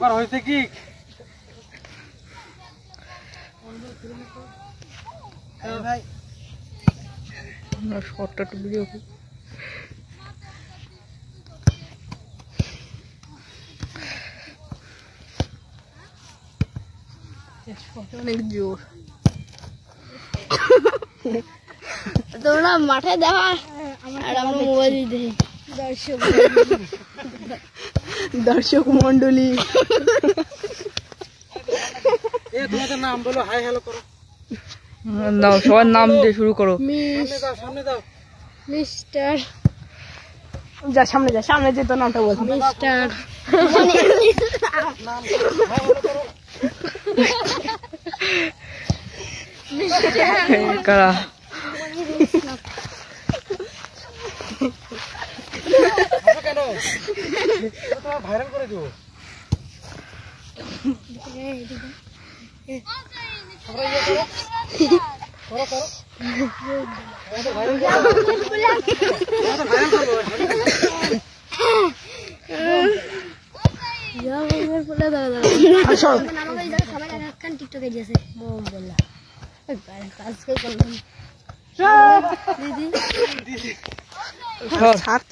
ব্যাপার হয়েছে কি ভাই শর্টটা একটু ভিডিও অনেক জোর তোমরা মাঠে দেখা আর আমরা মোবাইল দেখি দর্শক মন্ডলী তোমাদের নাম বলো হাই হ্যালো করো দাও সবার নাম দিয়ে শুরু করো সামনে দাও মিস্টার যা সামনে যে তোর নামটা বল মিস্টার নাম হাই হ্যালো করো কারা কেন তোমার ভাইরাল করে দিব করো করো টিকটকে দিয়েছে বললা আজকে করলাম দিদি ছাড়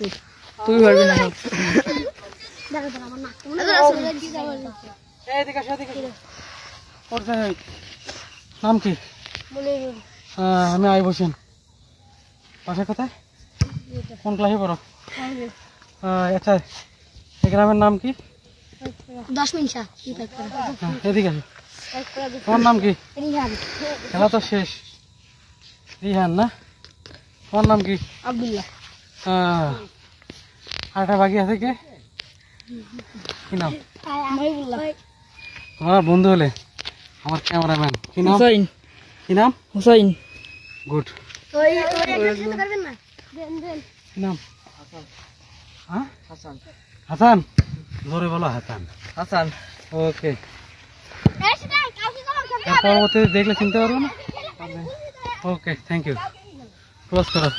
তুই পারবি না নাম কি আমি আই বসেন বাসা কোথায় কোন ক্লাসে পড়ো আচ্ছা এই গ্রামের নাম কি 10 মিনিট এদিকে আসো তোমার নাম কি খেলা তো শেষ রিহান না তোমার নাম কি আব্দুল্লাহ আরেকটা বাকি আছে কে কি নাম মাহিবুল্লাহ তোমার বন্ধু হলে আমার ক্যামেরাম্যান কি নাম হুসাইন কি নাম হুসাইন গুড ওই একটা সাথে করবেন না দেন কি নাম হ্যাঁ হাসান হাসান জোরে বলো হাসান হাসান ওকে পরবর্তীতে দেখলে চিনতে পারবো না ওকে থ্যাংক ইউ ক্লোজ করো